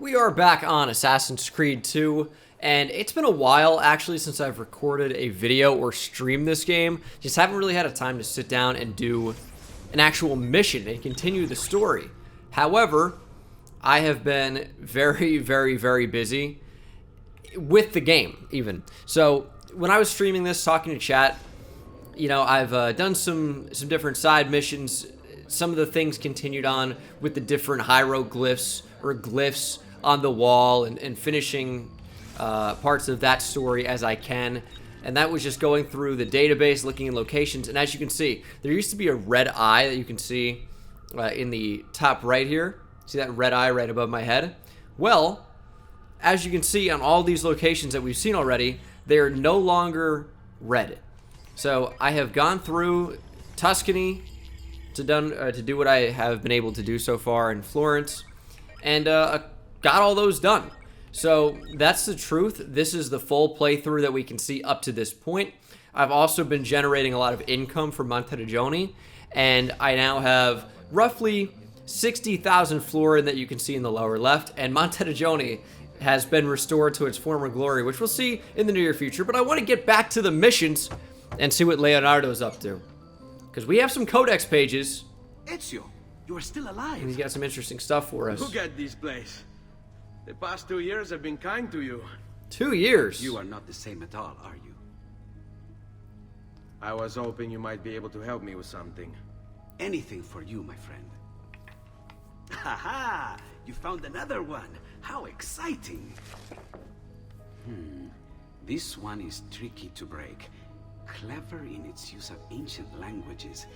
We are back on Assassin's Creed 2, and it's been a while actually since I've recorded a video or streamed this game. Just haven't really had a time to sit down and do an actual mission and continue the story. However, I have been very busy with the game even. So when I was streaming this, talking to chat, you know, I've done some different side missions. Some of the things continued on with the different hieroglyphs or glyphs on the wall and finishing parts of that story as I can. And that was just going through the database, looking in locations. And as you can see, there used to be a red eye that you can see in the top right here. See that red eye right above my head? Well, as you can see on all these locations that we've seen already, they are no longer red. So I have gone through Tuscany to do what I have been able to do so far in Florence, and got all those done. So that's the truth. This is the full playthrough that we can see up to this point. I've also been generating a lot of income from Monteriggioni, and I now have roughly 60,000 florin that you can see in the lower left, and Monteriggioni has been restored to its former glory, which we'll see in the near future. But I want to get back to the missions and see what Leonardo's up to, because we have some codex pages. Ezio, you are still alive. And he's got some interesting stuff for us. Look at this place. The past 2 years have been kind to you. 2 years? You are not the same at all, are you? I was hoping you might be able to help me with something. Anything for you, my friend. Haha! You found another one. How exciting! This one is tricky to break. Clever in its use of ancient languages.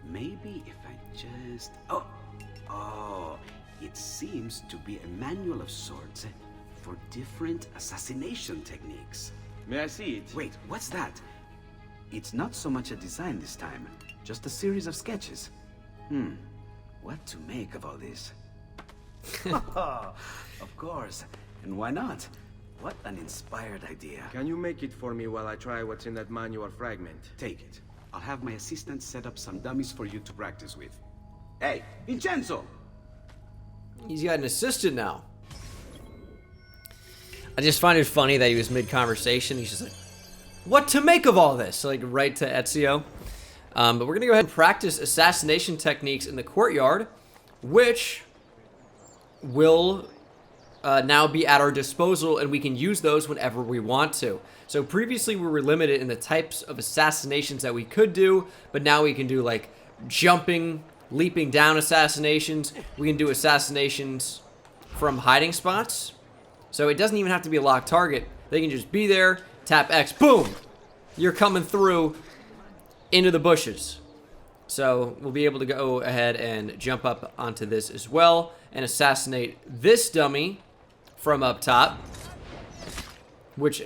Maybe if I just... Oh, it seems to be a manual of sorts for different assassination techniques. May I see it? Wait, what's that? It's not so much a design this time, just a series of sketches. What to make of all this? Of course, and why not? What an inspired idea. Can you make it for me while I try what's in that manual fragment? Take it. I'll have my assistant set up some dummies for you to practice with. Hey, Vincenzo! He's got an assistant now. I just find it funny that he was mid-conversation. He's just like, what to make of all this? Like, right to Ezio. But we're going to go ahead and practice assassination techniques in the courtyard, which will now be at our disposal, and we can use those whenever we want to. So previously we were limited in the types of assassinations that we could do, but now we can do like jumping, leaping down assassinations. We can do assassinations from hiding spots. So it doesn't even have to be a locked target. They can just be there, tap X, boom! You're coming through into the bushes. So we'll be able to go ahead and jump up onto this as well and assassinate this dummy from up top, which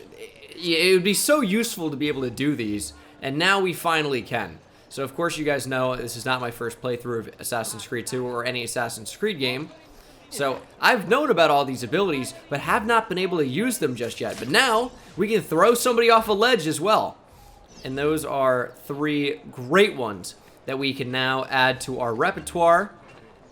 it would be so useful to be able to do these, and now we finally can. So of course you guys know this is not my first playthrough of Assassin's Creed 2 or any Assassin's Creed game. So I've known about all these abilities, but have not been able to use them just yet. But now we can throw somebody off a ledge as well. And those are 3 great ones that we can now add to our repertoire.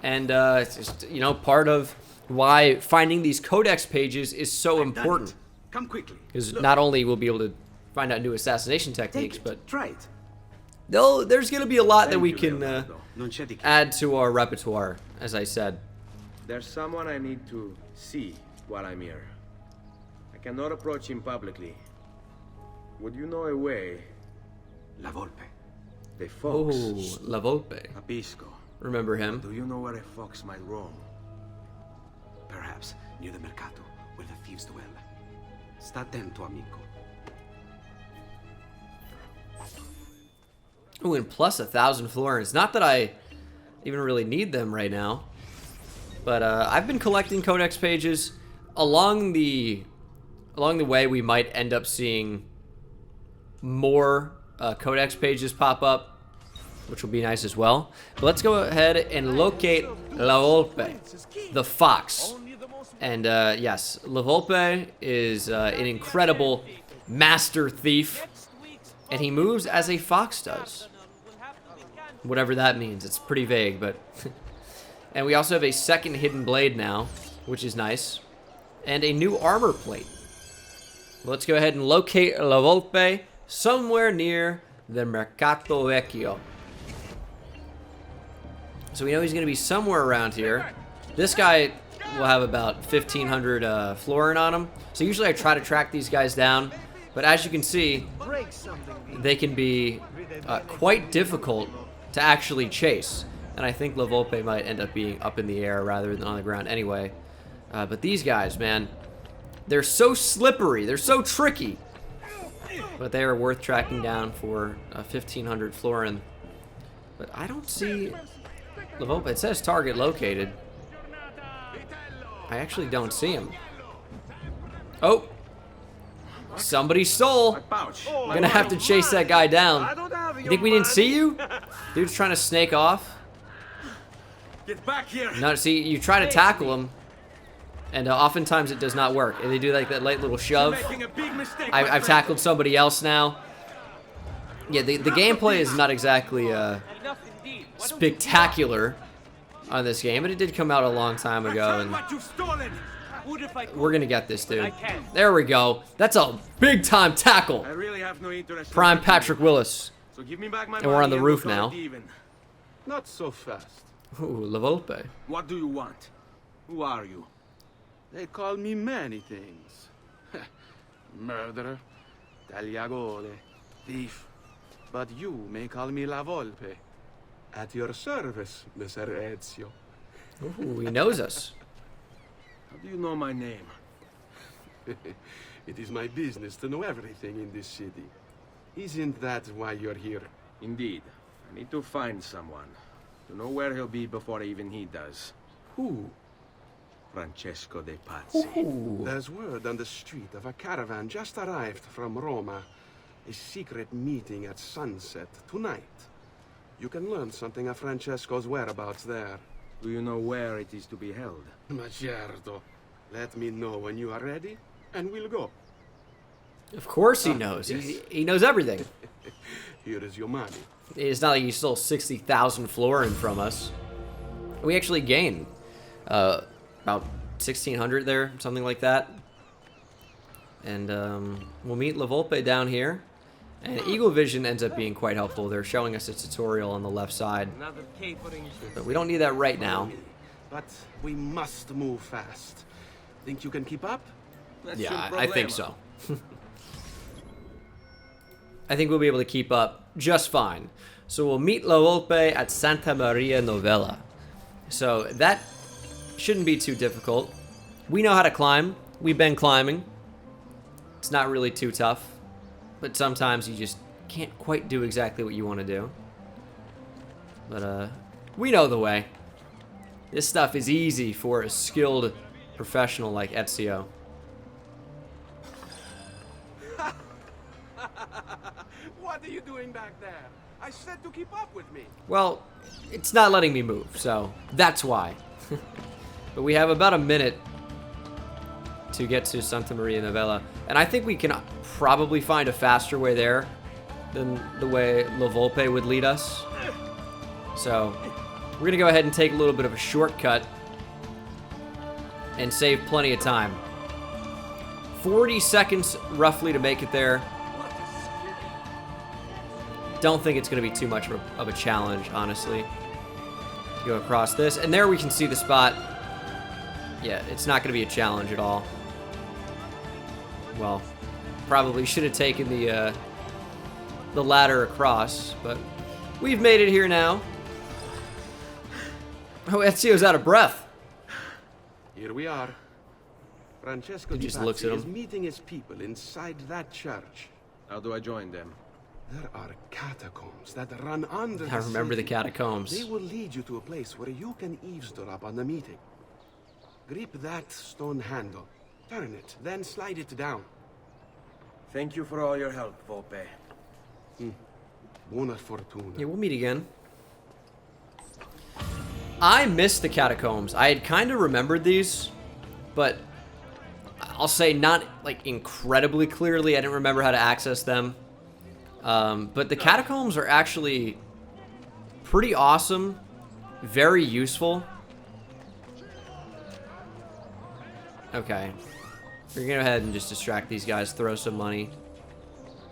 And it's just, you know, part of why finding these codex pages is so important. Come quickly. Because not only we'll be able to find out new assassination techniques, but try it. there's going to be a lot that Thank we you, can Leonardo. Non c'è di che. add to our repertoire, as I said. There's someone I need to see while I'm here. I cannot approach him publicly. Would you know a way? La Volpe. The fox. Oh, La Volpe. Capisco. Remember him? Do you know where a fox might roam? Perhaps near the Mercato, where the thieves dwell. Sta attento, amico. Oh, and plus 1,000 florins. Not that I even really need them right now. But I've been collecting codex pages. Along the way, we might end up seeing more codex pages pop up, which will be nice as well. But let's go ahead and locate La Volpe, the fox. And yes, La Volpe is an incredible master thief, and he moves as a fox does. Whatever that means, it's pretty vague, but... And we also have a second hidden blade now, which is nice. and a new armor plate. Let's go ahead and locate La Volpe somewhere near the Mercato Vecchio. So we know he's going to be somewhere around here. This guy will have about 1,500 florin on him. So usually I try to track these guys down. But as you can see, they can be quite difficult to actually chase. And I think La Volpe might end up being up in the air rather than on the ground anyway. But these guys, man, they're so slippery. They're so tricky. But they are worth tracking down for 1,500 florin. But I don't see La Volpe. It says target located. I actually don't see him. Oh! Somebody stole! I'm gonna have to chase that guy down. You think we didn't see you? Dude's trying to snake off. Get back here. No, see, you try to tackle him, and oftentimes it does not work. And they do like that light little shove. I've tackled somebody else now. Yeah, the gameplay is not exactly spectacular on this game, but it did come out a long time ago, and we're gonna get this dude. There we go. That's a big time tackle. I really have no interest. Prime Patrick Willis. So give me back my And we're on the money roof we'll call now. it even. Not so fast. Ooh, La Volpe. What do you want? Who are you? They call me many things. Murderer, tagliagole, thief. But you may call me La Volpe. At your service, Messer Ezio. Ooh, he knows us. How do you know my name? It is my business to know everything in this city. Isn't that why you're here? Indeed. I need to find someone. To know where he'll be before even he does. Who? Francesco de Pazzi. Ooh. There's word on the street of a caravan just arrived from Roma. A secret meeting at sunset tonight. You can learn something of Francesco's whereabouts there. Do you know where it is to be held? Ma certo. Let me know when you are ready, and we'll go. Of course he knows. Yes. He knows everything. Here is your money. It's not like he stole 60,000 florin from us. We actually gained about 1,600 there, something like that. And we'll meet La Volpe down here. And Eagle Vision ends up being quite helpful. They're showing us a tutorial on the left side. But we don't need that right now. But we must move fast. Think you can keep up? Yeah, I think so. I think we'll be able to keep up just fine. So we'll meet La Volpe at Santa Maria Novella. So that shouldn't be too difficult. We know how to climb. We've been climbing. It's not really too tough. But sometimes you just can't quite do exactly what you want to do. But we know the way. This stuff is easy for a skilled professional like Ezio. What are you doing back there? I said to keep up with me. Well, it's not letting me move, so that's why. But we have about a minute to get to Santa Maria Novella, and I think we can probably find a faster way there than the way La Volpe would lead us. So we're gonna go ahead and take a little bit of a shortcut and save plenty of time. 40 seconds roughly to make it there. Don't think it's gonna be too much of a challenge, honestly. Go across this, and there we can see the spot. Yeah, it's not gonna be a challenge at all. Well, probably should have taken the ladder across, but we've made it here now. Oh, Ezio's out of breath. Here we are. Francesco He Di just looks Pazzi at is him. meeting his people inside that church. How do I join them? There are catacombs that run under I remember the city. catacombs. They will lead you to a place where you can eavesdrop on the meeting. Grip that stone handle. Turn it, then slide it down. Thank you for all your help, Volpe. Buona fortuna. Yeah, we'll meet again. I missed the catacombs. I had kind of remembered these, but I'll say not like incredibly clearly. I didn't remember how to access them. But the catacombs are actually pretty awesome, very useful. Okay. We're gonna go ahead and just distract these guys, throw some money.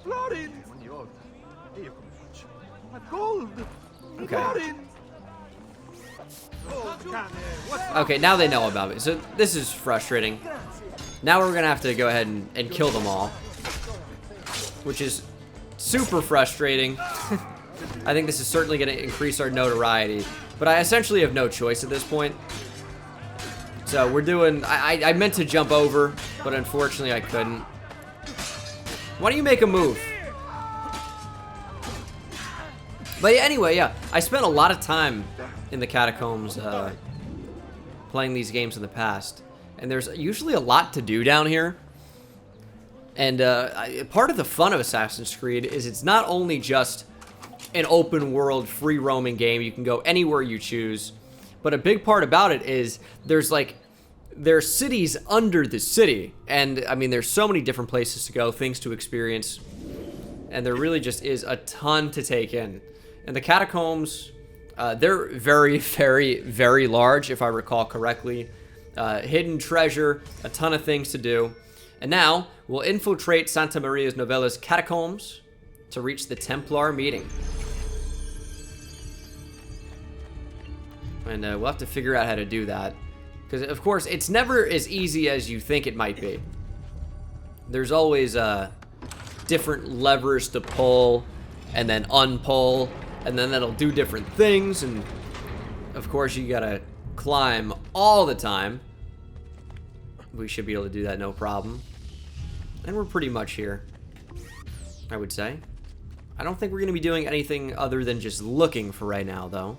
Florid! Gold! Okay. Okay, now they know about me. So this is frustrating. Now we're gonna have to go ahead and kill them all. Which is super frustrating. I think this is certainly gonna increase our notoriety. But I essentially have no choice at this point. So we're doing, I meant to jump over, but unfortunately I couldn't. Why don't you make a move? But anyway, yeah, I spent a lot of time in the catacombs playing these games in the past. And there's usually a lot to do down here. And part of the fun of Assassin's Creed is it's not only just an open world, free roaming game. You can go anywhere you choose. But a big part about it is there's cities under the city. And I mean, there's so many different places to go, things to experience. And there really just is a ton to take in. And the catacombs, they're very, very, very large, if I recall correctly. Hidden treasure, a ton of things to do. And now, we'll infiltrate Santa Maria Novella's catacombs to reach the Templar meeting. And we'll have to figure out how to do that. Because, of course, it's never as easy as you think it might be. There's always different levers to pull and then unpull. And then that'll do different things. And, of course, you gotta climb all the time. We should be able to do that no problem. And we're pretty much here, I would say. I don't think we're going to be doing anything other than just looking for right now, though.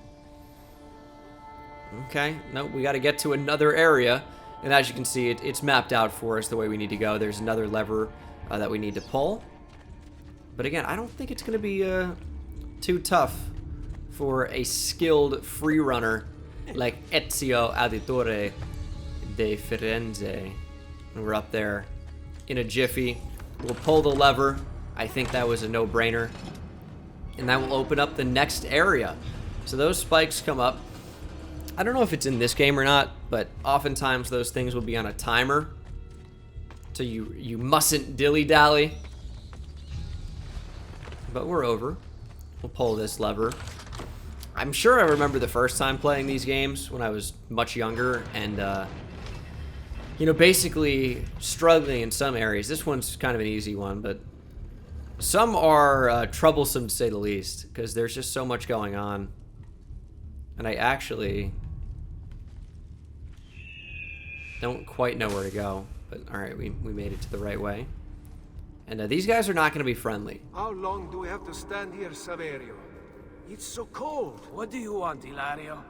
Okay, nope, we got to get to another area. And as you can see, it's mapped out for us the way we need to go. There's another lever that we need to pull. But again, I don't think it's going to be too tough for a skilled free runner like Ezio Auditore de Firenze. And we're up there in a jiffy. We'll pull the lever. I think that was a no-brainer. And that will open up the next area. So those spikes come up. I don't know if it's in this game or not, but oftentimes those things will be on a timer. So you mustn't dilly-dally. But we're over. We'll pull this lever. I'm sure I remember the first time playing these games when I was much younger and you know, basically struggling in some areas. This one's kind of an easy one, but some are troublesome to say the least because there's just so much going on. And I actually don't quite know where to go. But alright, we made it to the right way. And these guys are not going to be friendly. How long do we have to stand here, Saverio? It's so cold. What do you want, Ilario?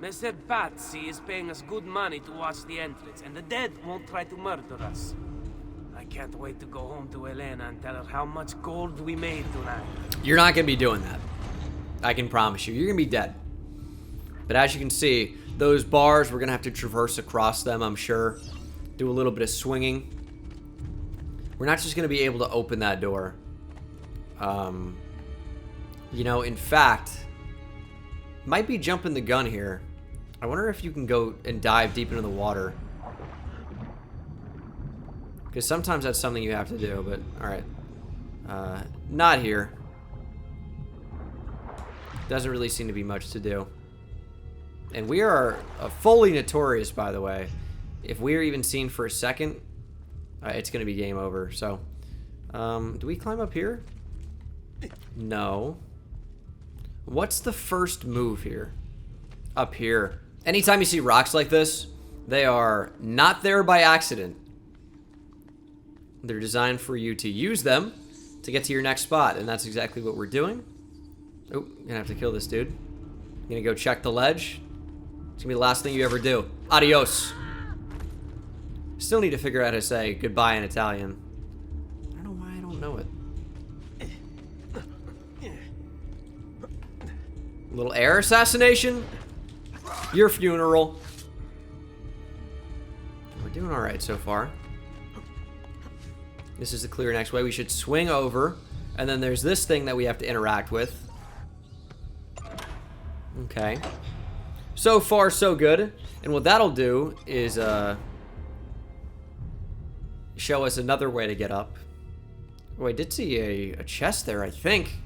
Messer Pazzi is paying us good money to watch the entrance, and the dead won't try to murder us. I can't wait to go home to Elena and tell her how much gold we made tonight. You're not going to be doing that. I can promise you. You're going to be dead. But as you can see, those bars, we're going to have to traverse across them, I'm sure. Do a little bit of swinging. We're not just going to be able to open that door. You know, in fact, might be jumping the gun here. I wonder if you can go and dive deep into the water. Because sometimes that's something you have to do, but alright. Not here. Doesn't really seem to be much to do. And we are fully notorious, by the way. If we are even seen for a second, it's going to be game over. So, do we climb up here? No. What's the first move here? Up here. Anytime you see rocks like this, they are not there by accident. They're designed for you to use them to get to your next spot, and that's exactly what we're doing. Oh, gonna have to kill this dude. Gonna go check the ledge. It's gonna be the last thing you ever do. Adios. Still need to figure out how to say goodbye in Italian. I don't know why I don't know it. Little air assassination? Your funeral. We're doing alright so far. This is the clear next way. We should swing over. And then there's this thing that we have to interact with. Okay. So far, so good. And what that'll do is, show us another way to get up. Oh, I did see a chest there, I think.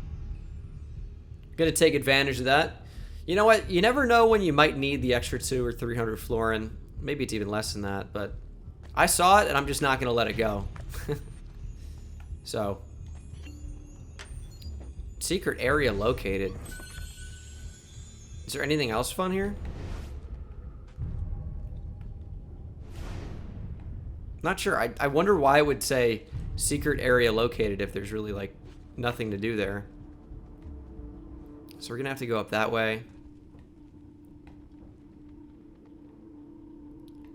Gonna take advantage of that. You know what? You never know when you might need the extra 200 or 300 florin. Maybe it's even less than that, but I saw it and I'm just not gonna let it go. So, secret area located. Is there anything else fun here? Not sure. I wonder why it would say secret area located if there's really like nothing to do there. So we're gonna have to go up that way.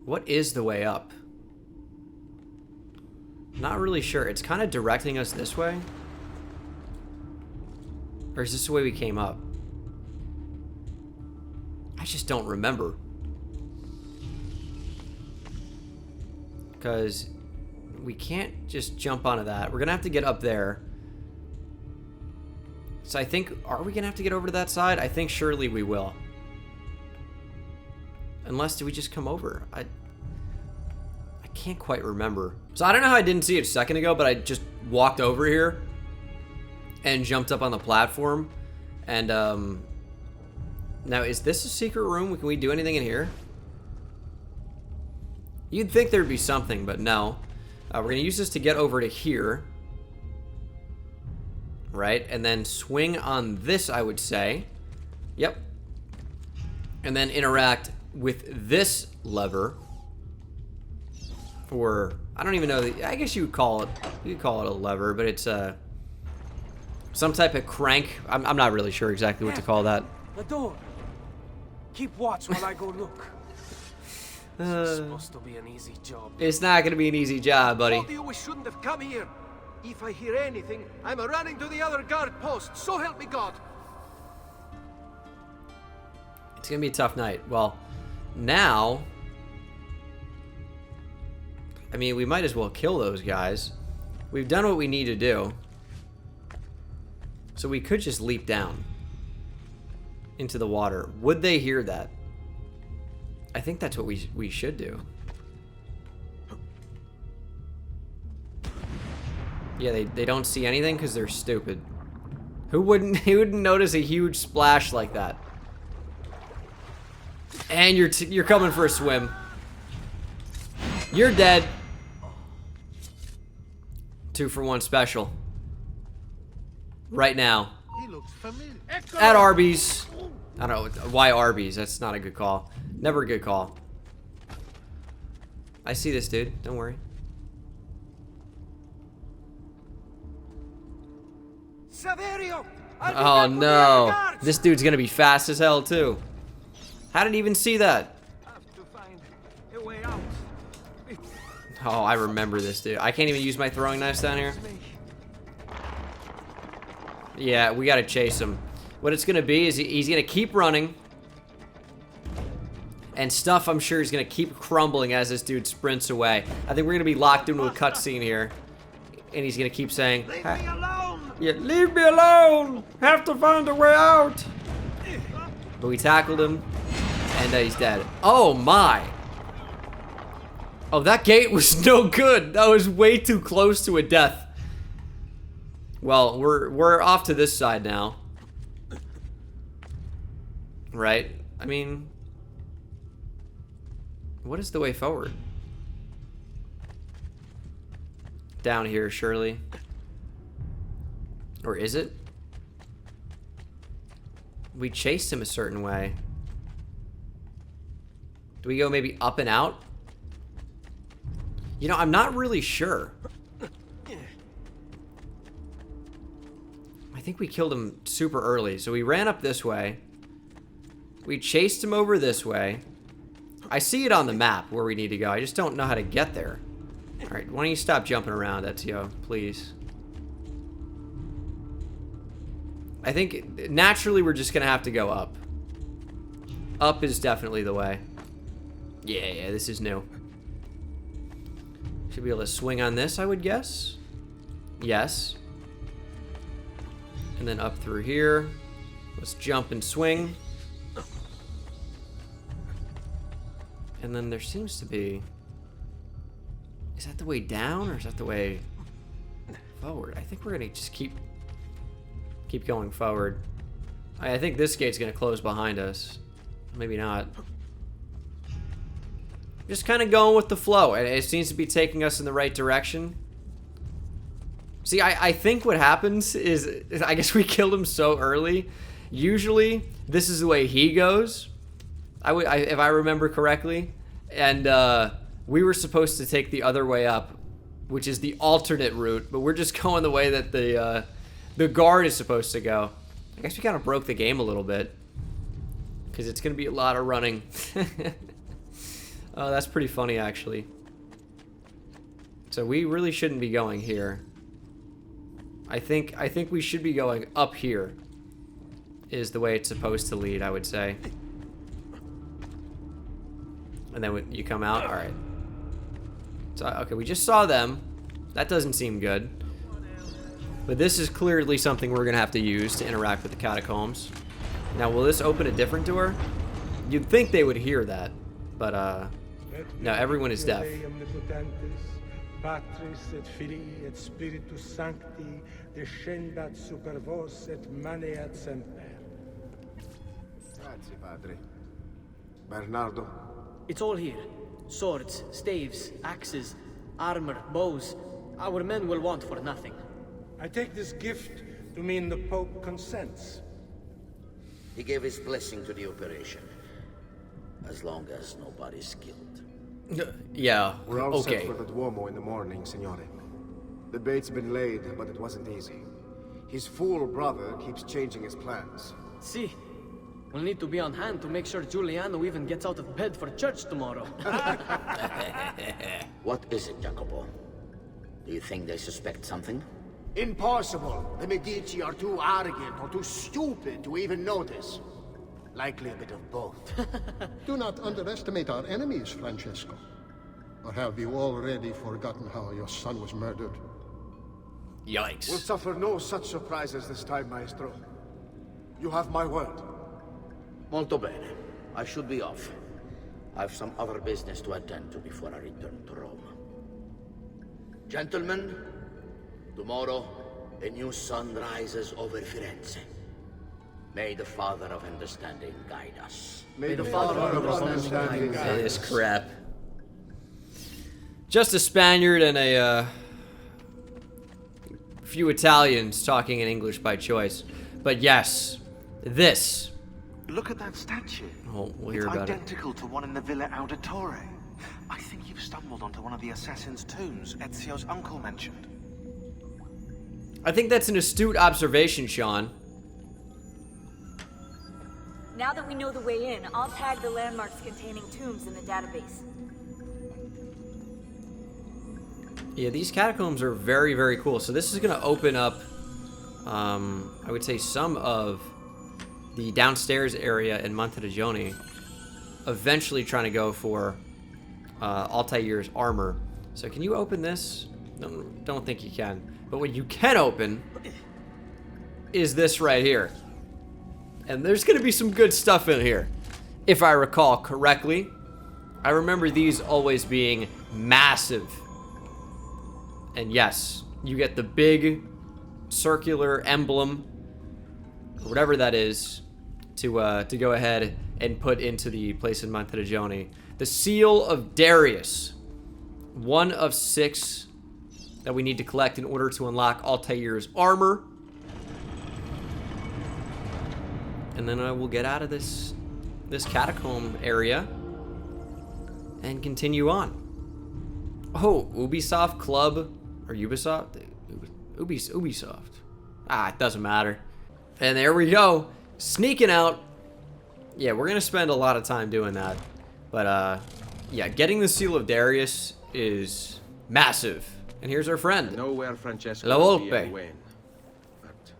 What is the way up? Not really sure. It's kind of directing us this way. Or is this the way we came up? I just don't remember. Because we can't just jump onto that. We're gonna have to get up there. So I think, are we gonna have to get over to that side? I think surely we will. Unless, do we just come over? I can't quite remember. So I don't know how I didn't see it a second ago, but I just walked over here and jumped up on the platform. And now is this a secret room? Can we do anything in here? You'd think there'd be something, but no. We're gonna use this to get over to here. Right, and then swing on this, I would say. Yep. And then interact with this lever. Or, I don't even know, I guess you could call it a lever, but it's some type of crank. I'm not really sure exactly what to call that. The door. Keep watch while I go look. It's supposed to be an easy job. It's not gonna be an easy job, buddy. Told you we shouldn't have come here. If I hear anything, I'm running to the other guard post. So help me God. It's gonna be a tough night. Well, now, I mean, we might as well kill those guys. We've done what we need to do. So we could just leap down into the water. Would they hear that? I think that's what we should do. Yeah, they don't see anything because they're stupid. Who wouldn't notice a huge splash like that? And you're coming for a swim. You're dead. 2 for 1 special. Right now. He looks familiar. At Arby's. I don't know why Arby's. That's not a good call. Never a good call. I see this dude. Don't worry. Saverio! Oh no. This dude's gonna be fast as hell too. How did he even see that? Have to find a way out. Oh, I remember this dude. I can't even use my throwing knives down here. Yeah, we gotta chase him. What it's gonna be is he's gonna keep running. And stuff, I'm sure, is gonna keep crumbling as this dude sprints away. I think we're gonna be locked into a cutscene here. And he's gonna keep saying, Leave me alone! yeah, leave me alone! Have to find a way out! But we tackled him, and he's dead. Oh my! Oh, that gate was no good! That was way too close to a death. Well, we're off to this side now. Right? I mean, what is the way forward? Down here, surely. Or is it? We chased him a certain way. Do we go maybe up and out? You know, I'm not really sure. I think we killed him super early. So we ran up this way. We chased him over this way. I see it on the map where we need to go. I just don't know how to get there. Alright, why don't you stop jumping around, Ezio, please. I think naturally we're just gonna have to go up. Up is definitely the way. Yeah, this is new. Should be able to swing on this, I would guess. Yes. And then up through here. Let's jump and swing. And then there seems to be Is that the way down, or is that the way forward? I think we're gonna just keep going forward. I think this gate's gonna close behind us. Maybe not. Just kind of going with the flow, and it seems to be taking us in the right direction. See, I think what happens is I guess we killed him so early. Usually, this is the way he goes. If I remember correctly, and we were supposed to take the other way up, which is the alternate route, but we're just going the way that the guard is supposed to go. I guess we kind of broke the game a little bit, because it's going to be a lot of running. Oh, that's pretty funny, actually. So we really shouldn't be going here. I think we should be going up here, is the way it's supposed to lead, I would say. And then you come out. All right. So okay, we just saw them. That doesn't seem good. But this is clearly something we're gonna have to use to interact with the catacombs. Now, will this open a different door? You'd think they would hear that, but no, everyone is deaf. Patris et Filii et Spiritus Sancti descendat super vos et maneat semper. Grazie, Padre. Bernardo? It's all here. Swords, staves, axes, armor, bows. Our men will want for nothing. I take this gift to mean the Pope consents. He gave his blessing to the operation. As long as nobody's killed. Yeah, We're all set okay. for the Duomo in the morning, Signore. The bait's been laid, but it wasn't easy. His fool brother keeps changing his plans. See, we'll need to be on hand to make sure Giuliano even gets out of bed for church tomorrow. What is it, Jacopo? Do you think they suspect something? Impossible. The Medici are too arrogant or too stupid to even notice. Likely a bit of both. Do not underestimate our enemies, Francesco. Or have you already forgotten how your son was murdered? Yikes. We'll suffer no such surprises this time, Maestro. You have my word. Molto bene. I should be off. I've some other business to attend to before I return to Rome. Gentlemen, tomorrow, a new sun rises over Firenze. May the Father of Understanding guide us. May the Father of Understanding guide us. This crap. Just a Spaniard and a few Italians talking in English by choice. But yes, this. Look at that statue. Oh, we'll hear about it. It's identical to one in the Villa Auditore. I think you've stumbled onto one of the assassin's tombs Ezio's uncle mentioned. I think that's an astute observation, Sean. Now that we know the way in, I'll tag the landmarks containing tombs in the database. Yeah, these catacombs are very, very cool. So this is going to open up, I would say, some of the downstairs area in Monteriggioni. Eventually trying to go for Altair's armor. So can you open this? Don't think you can. But what you can open is this right here. And there's going to be some good stuff in here. If I recall correctly. I remember these always being massive. And yes, you get the big circular emblem, or whatever that is, to go ahead and put into the place in Monteriggioni. The Seal of Darius. 1 of 6 that we need to collect in order to unlock Altair's armor. And then we'll get out of this catacomb area and continue on. Oh, Ubisoft Club, or Ubisoft? Ubisoft. Ah, it doesn't matter. And there we go, sneaking out. Yeah, we're gonna spend a lot of time doing that. But yeah, getting the Seal of Darius is massive. And here's our friend. I know where Francesco La will be Volpe. and when, but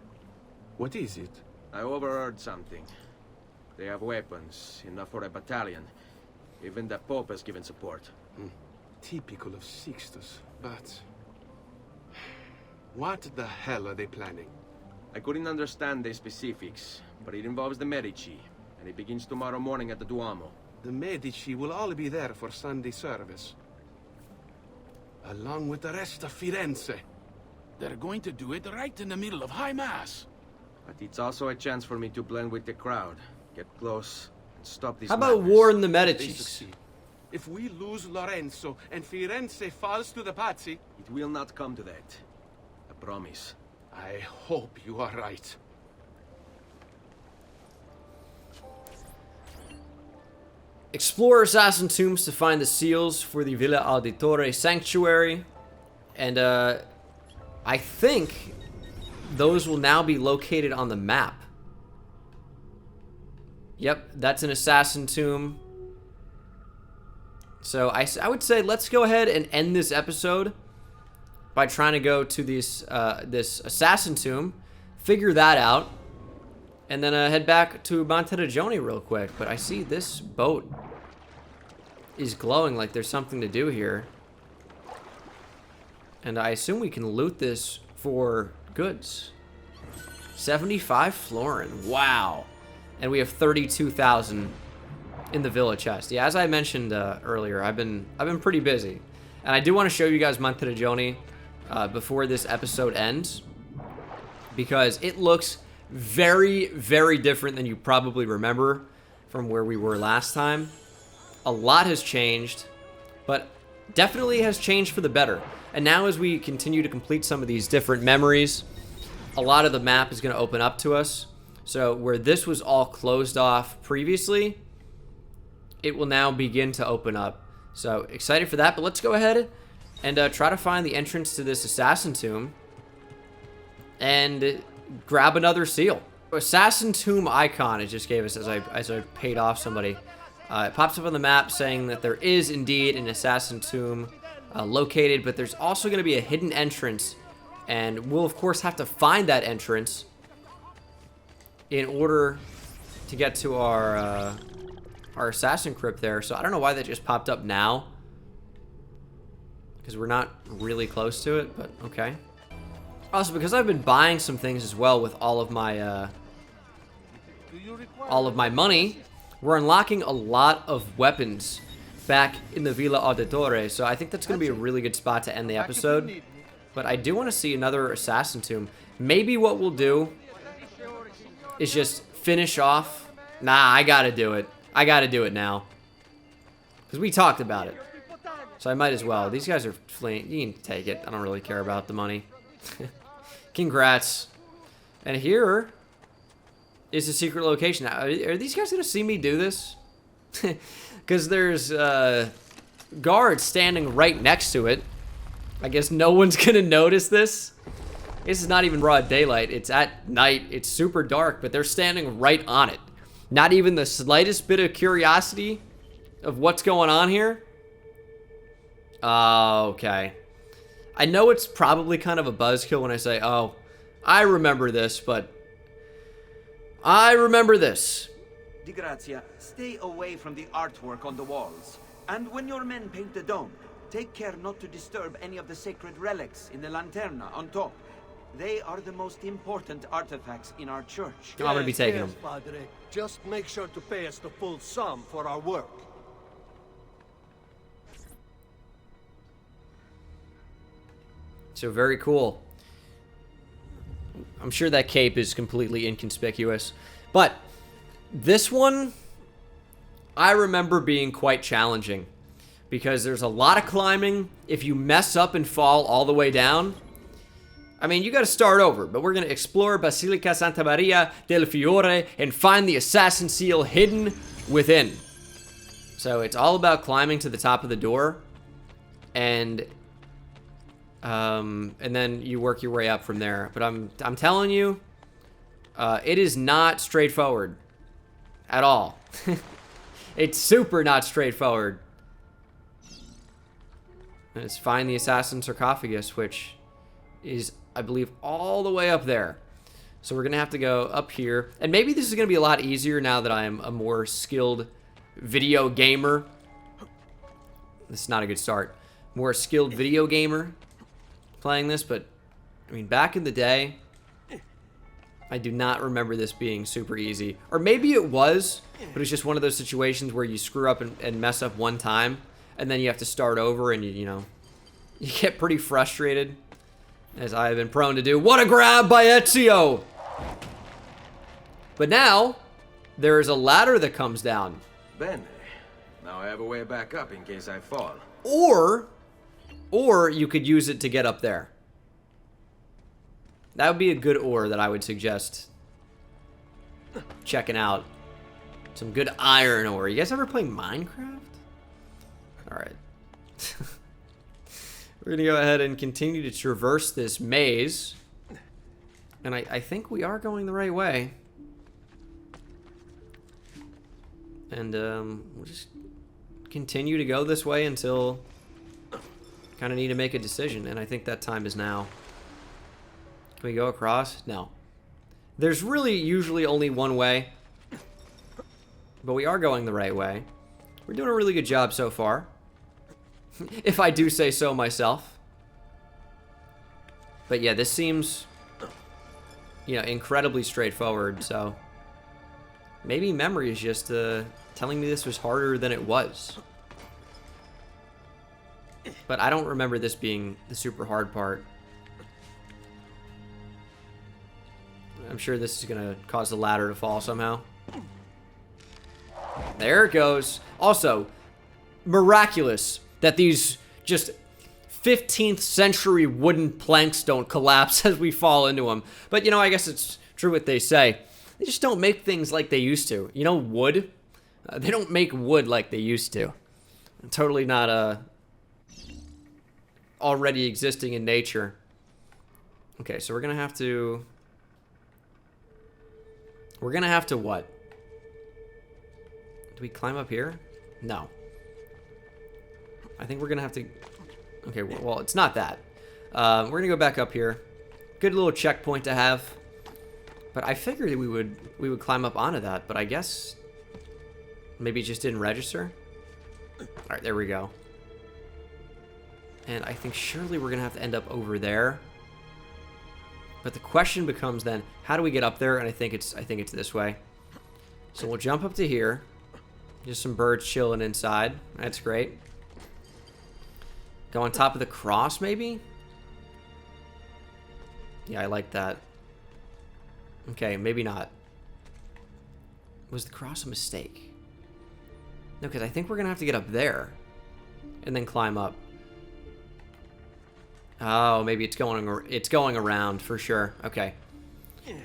What is it? I overheard something. They have weapons, enough for a battalion. Even the Pope has given support. Typical of Sixtus, but... What the hell are they planning? I couldn't understand the specifics, but it involves the Medici, and it begins tomorrow morning at the Duomo. The Medici will all be there for Sunday service. along with the rest of Firenze. They're going to do it right in the middle of High Mass. But it's also a chance for me to blend with the crowd, get close, and stop this. How about madness. War in the They Medicis? succeed. If we lose Lorenzo and Firenze falls to the Pazzi, It will not come to that. I promise. I hope you are right. Explore assassin tombs to find the seals for the Villa Auditore Sanctuary. And I think those will now be located on the map. Yep, that's an assassin tomb. So I would say let's go ahead and end this episode by trying to go to this assassin tomb, figure that out, and then head back to Monteriggioni real quick. But I see this boat is glowing like there's something to do here. And I assume we can loot this for goods. 75 florin. Wow. And we have 32,000 in the villa chest. Yeah, as I mentioned earlier, I've been pretty busy. And I do want to show you guys Monteriggioni before this episode ends, because it looks very, very different than you probably remember from where we were last time. A lot has changed, but definitely has changed for the better. And now as we continue to complete some of these different memories, a lot of the map is going to open up to us. So where this was all closed off previously, it will now begin to open up. So excited for that, but let's go ahead and try to find the entrance to this assassin tomb and grab another seal. Assassin tomb icon it just gave us as I paid off somebody. It pops up on the map saying that there is indeed an assassin tomb located, but there's also going to be a hidden entrance, and we'll of course have to find that entrance in order to get to our assassin crypt there. So I don't know why that just popped up now, because we're not really close to it, but okay. Also, because I've been buying some things as well with all of my money, we're unlocking a lot of weapons back in the Villa Auditore, so I think that's going to be a really good spot to end the episode. But I do want to see another assassin tomb. Maybe what we'll do is just finish off. Nah, I gotta do it. I gotta do it now, because we talked about it, so I might as well. These guys are fleeing. You can take it. I don't really care about the money. Congrats. And here is the secret location. Now, are these guys gonna see me do this? Because there's guards standing right next to it. I guess no one's gonna notice this. This is not even broad daylight. It's at night. It's super dark, but they're standing right on it. Not even the slightest bit of curiosity of what's going on here. Okay. I know it's probably kind of a buzzkill when I say, oh, I remember this, but I remember this. Di Grazia, stay away from the artwork on the walls. And when your men paint the dome, take care not to disturb any of the sacred relics in the lanterna on top. They are the most important artifacts in our church. I'm gonna be taking them. Padre. Just make sure to pay us the full sum for our work. So very cool. I'm sure that cape is completely inconspicuous, but this one I remember being quite challenging, because there's a lot of climbing. If you mess up and fall all the way down, I mean, you got to start over. But we're going to explore Basilica Santa Maria del Fiore and find the assassin seal hidden within. So it's all about climbing to the top of the door, and then you work your way up from there. But I'm telling you, it is not straightforward at all. It's super not straightforward. Let's find the assassin sarcophagus, which is, I believe, all the way up there. So we're gonna have to go up here, and maybe this is gonna be a lot easier now that I am a more skilled video gamer. This is not a good start. More skilled video gamer playing this, but I mean, back in the day, I do not remember this being super easy. Or maybe it was, but it's just one of those situations where you screw up and mess up one time, and then you have to start over, and you know, you get pretty frustrated, as I have been prone to do. What a grab by Ezio! But now, there is a ladder that comes down. Bene. Now I have a way back up in case I fall. Or you could use it to get up there. That would be a good ore that I would suggest checking out. Some good iron ore. You guys ever play Minecraft? Alright. We're going to go ahead and continue to traverse this maze. And I think we are going the right way. And we'll just continue to go this way until kind of need to make a decision. And I think that time is now. Can we go across? No. There's really usually only one way. But we are going the right way. We're doing a really good job so far. If I do say so myself. But yeah, this seems, you know, incredibly straightforward, so maybe memory is just telling me this was harder than it was. But I don't remember this being the super hard part. I'm sure this is gonna cause the ladder to fall somehow. There it goes. Also, miraculous that these just 15th century wooden planks don't collapse as we fall into them. But, you know, I guess it's true what they say. They just don't make things like they used to. You know, wood? They don't make wood like they used to. Totally not already existing in nature. Okay, so we're going to have to... We're going to have to what? Do we climb up here? No. I think we're going to have to... Okay, well, it's not that. We're going to go back up here. Good little checkpoint to have. But I figured we would climb up onto that, but I guess maybe it just didn't register. All right, there we go. And I think surely we're going to have to end up over there. But the question becomes then, how do we get up there? And I think it's this way. So we'll jump up to here. Just some birds chilling inside. That's great. Go on top of the cross, maybe? Yeah, I like that. Okay, maybe not. Was the cross a mistake? No, because I think we're going to have to get up there. And then climb up. Oh, maybe it's going around for sure. Okay.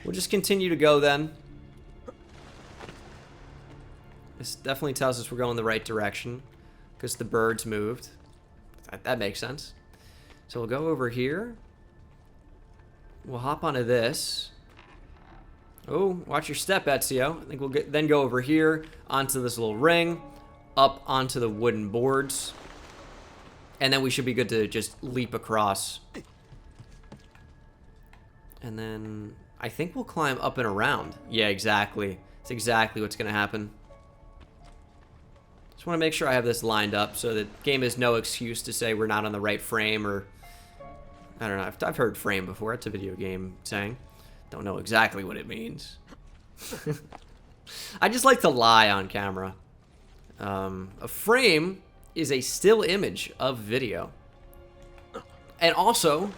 We'll just continue to go then. This definitely tells us we're going the right direction. Because the birds moved. That makes sense. So we'll go over here. We'll hop onto this. Oh, watch your step, Ezio. I think we'll then go over here, onto this little ring, up onto the wooden boards. And then we should be good to just leap across. And then I think we'll climb up and around. Yeah, exactly. It's exactly what's going to happen. Just want to make sure I have this lined up so the game has no excuse to say we're not on the right frame or... I don't know. I've heard frame before. It's a video game saying. Don't know exactly what it means. I just like to lie on camera. A frame is a still image of video. And also,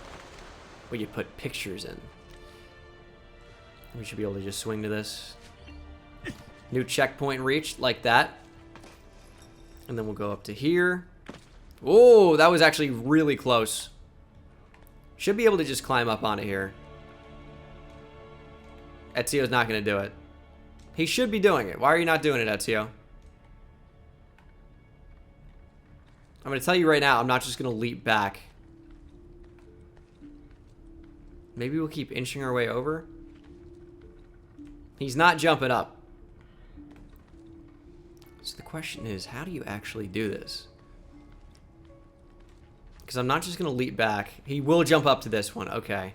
where you put pictures in. We should be able to just swing to this. New checkpoint reached, like that. And then we'll go up to here. Oh, that was actually really close. Should be able to just climb up onto here. Ezio's not going to do it. He should be doing it. Why are you not doing it, Ezio? I'm going to tell you right now, I'm not just going to leap back. Maybe we'll keep inching our way over. He's not jumping up. So the question is, how do you actually do this? Because I'm not just going to leap back. He will jump up to this one. Okay.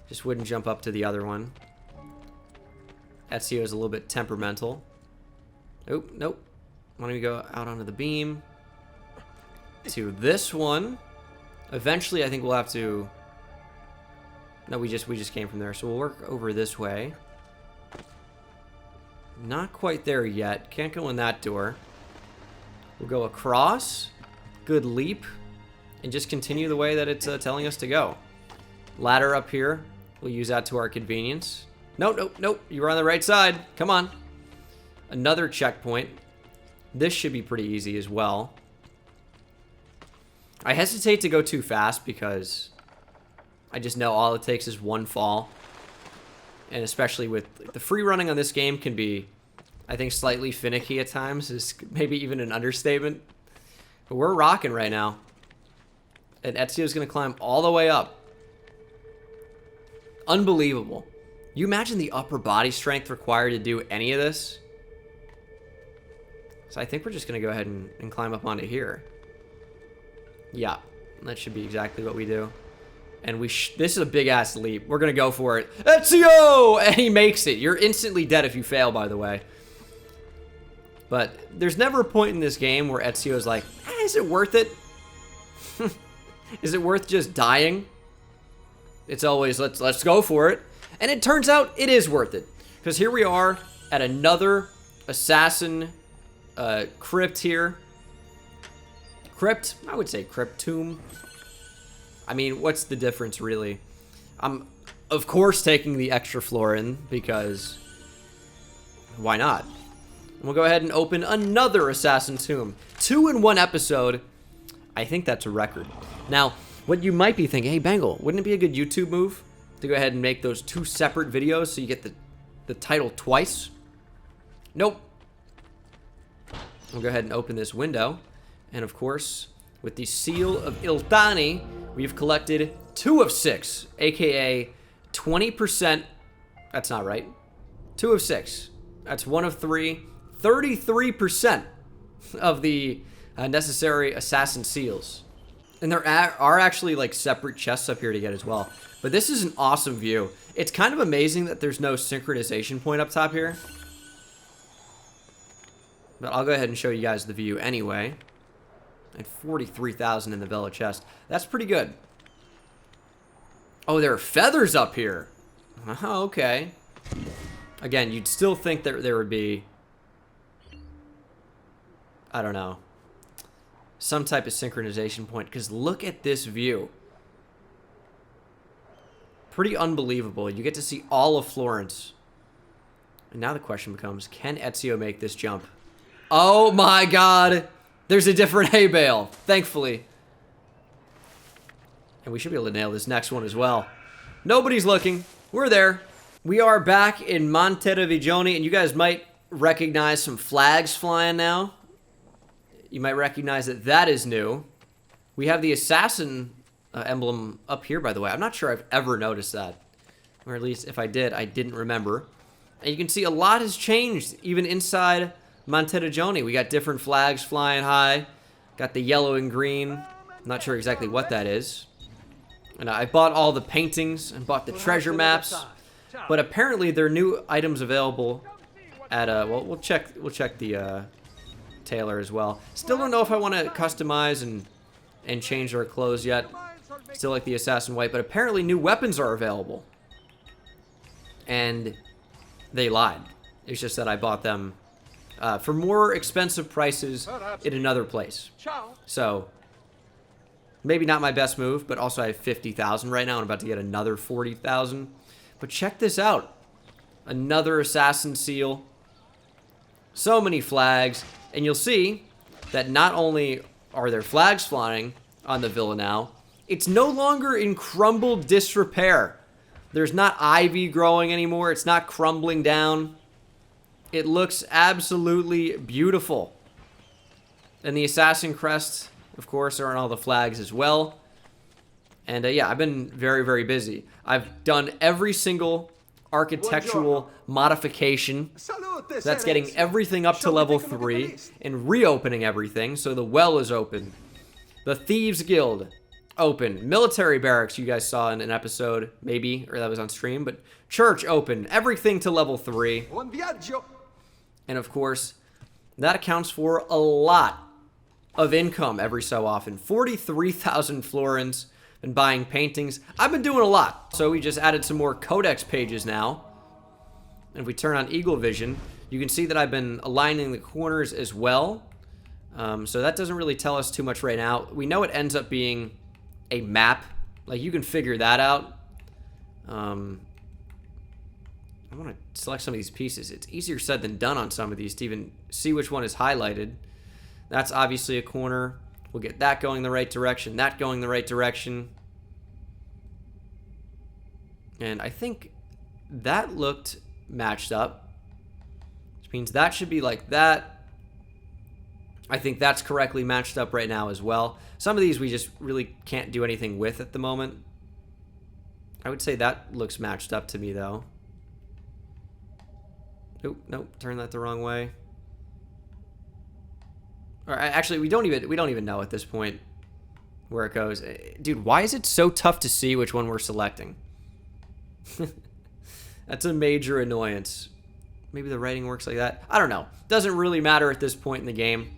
Just wouldn't jump up to the other one. Ezio is a little bit temperamental. Oh, nope. Why don't we go out onto the beam? To this one. Eventually, I think we'll have to... No, we just came from there. So we'll work over this way. Not quite there yet. Can't go in that door. We'll go across. Good leap. and just continue the way that it's telling us to go. Ladder up here. We'll use that to our convenience. Nope, nope, nope. You were on the right side. Come on. Another checkpoint. This should be pretty easy as well. I hesitate to go too fast because I just know all it takes is one fall. And especially with the free running on this game can be, I think, slightly finicky at times. Is maybe even an understatement. But we're rocking right now. And Ezio's going to climb all the way up. Unbelievable. You imagine the upper body strength required to do any of this? So I think we're just going to go ahead and climb up onto here. Yeah, that should be exactly what we do. And this is a big-ass leap. We're going to go for it. Ezio! And he makes it. You're instantly dead if you fail, by the way. But there's never a point in this game where Ezio's like, is it worth it? Is it worth just dying? It's always, let's go for it. And it turns out it is worth it. Because here we are at another assassin crypt here. Crypt? I would say crypt tomb. I mean, what's the difference, really? I'm, of course, taking the extra florin because why not? And we'll go ahead and open another assassin tomb. 2 in 1 episode. I think that's a record. Now, what you might be thinking, hey, Bengal, wouldn't it be a good YouTube move to go ahead and make those 2 separate videos so you get the title twice? Nope. We'll go ahead and open this window. And of course, with the Seal of Iltani, we've collected 2 of 6, aka 20%. That's not right. 2 of 6. That's 1 of 3. 33% of the necessary assassin seals. And there are actually like separate chests up here to get as well. But this is an awesome view. It's kind of amazing that there's no synchronization point up top here. But I'll go ahead and show you guys the view anyway. And 43,000 in the Vela chest. That's pretty good. Oh, there are feathers up here. Oh, okay. Again, you'd still think that there would be, I don't know, some type of synchronization point. Because look at this view. Pretty unbelievable. You get to see all of Florence. And now the question becomes, can Ezio make this jump? Oh my god! There's a different hay bale, thankfully. And we should be able to nail this next one as well. Nobody's looking. We're there. We are back in Montervigione, and you guys might recognize some flags flying now. You might recognize that that is new. We have the assassin emblem up here, by the way. I'm not sure I've ever noticed that. Or at least, if I did, I didn't remember. And you can see a lot has changed, even inside Montervigione. We got different flags flying high. Got the yellow and green. Not sure exactly what that is. And I bought all the paintings and bought the treasure maps. But apparently there are new items available at well, we'll check the tailor as well. Still don't know if I want to customize and change our clothes yet. Still like the assassin white, but apparently new weapons are available. And they lied. It's just that I bought them for more expensive prices in another place. So, maybe not my best move, but also I have 50,000 right now. I'm about to get another 40,000. But check this out. Another assassin seal. So many flags. And you'll see that not only are there flags flying on the villa now, it's no longer in crumbled disrepair. There's not ivy growing anymore. It's not crumbling down. It looks absolutely beautiful. And the assassin crests, of course, are on all the flags as well. And yeah, I've been very, very busy. I've done every single architectural modification. That's getting everything up to level 3 and reopening everything. So the well is open. The Thieves Guild open. Military barracks you guys saw in an episode, maybe, or that was on stream. But church open. Everything to level 3. And of course, that accounts for a lot of income every so often. 43,000 florins. Been buying paintings. I've been doing a lot. So we just added some more codex pages now. And if we turn on Eagle Vision, you can see that I've been aligning the corners as well. So that doesn't really tell us too much right now. We know it ends up being a map. Like, you can figure that out. I want to select some of these pieces. It's easier said than done on some of these to even see which one is highlighted. That's obviously a corner. We'll get that going the right direction, that going the right direction. And I think that looked matched up, which means that should be like that. I think that's correctly matched up right now as well. Some of these we just really can't do anything with at the moment. I would say that looks matched up to me, though. Nope, turn that the wrong way. Or actually, we don't even know at this point where it goes. Dude, why is it so tough to see which one we're selecting? That's a major annoyance. Maybe the writing works like that. I don't know. Doesn't really matter at this point in the game.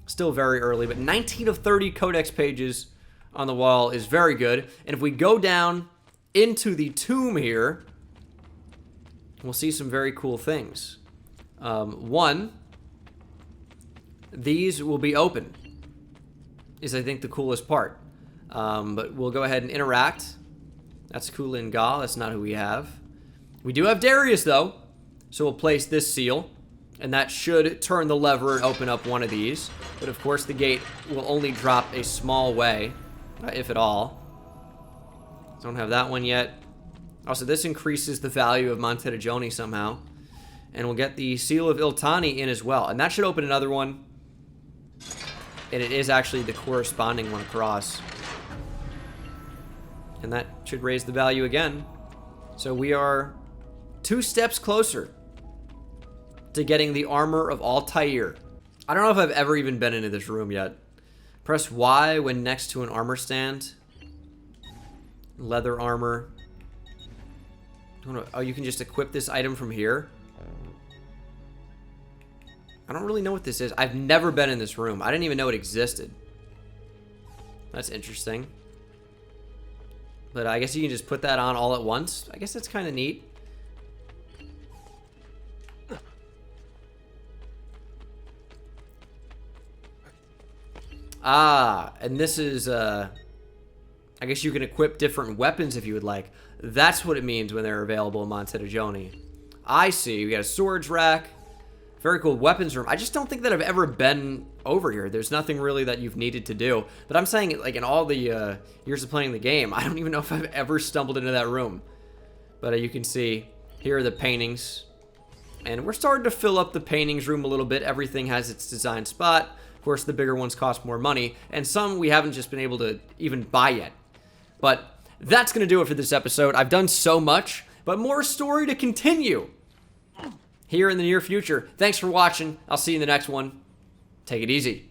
Still very early, but 19 of 30 codex pages on the wall is very good. And if we go down into the tomb here, we'll see some very cool things. One, these will be open, is I think the coolest part. But we'll go ahead and interact. That's Kulan Gahl. That's not who we have. We do have Darius, though. So we'll place this seal, and that should turn the lever and open up one of these. But of course, the gate will only drop a small way, if at all. Don't have that one yet. Also, this increases the value of Monteriggioni somehow. And we'll get the Seal of Iltani in as well. And that should open another one. And it is actually the corresponding one across. And that should raise the value again. So we are 2 steps closer to getting the Armor of Altair. I don't know if I've ever even been into this room yet. Press Y when next to an armor stand. Leather armor. Oh, you can just equip this item from here? I don't really know what this is. I've never been in this room. I didn't even know it existed. That's interesting. But I guess you can just put that on all at once. I guess that's kind of neat. Ah, and this is, I guess you can equip different weapons if you would like. That's what it means when they're available in Monteriggioni. I see. We got a swords rack. Very cool weapons room. I just don't think that I've ever been over here. There's nothing really that you've needed to do. But I'm saying, like, in all the years of playing the game, I don't even know if I've ever stumbled into that room. But you can see, here are the paintings. And we're starting to fill up the paintings room a little bit. Everything has its designed spot. Of course, the bigger ones cost more money. And some we haven't just been able to even buy yet. But that's going to do it for this episode. I've done so much, but more story to continue here in the near future. Thanks for watching. I'll see you in the next one. Take it easy.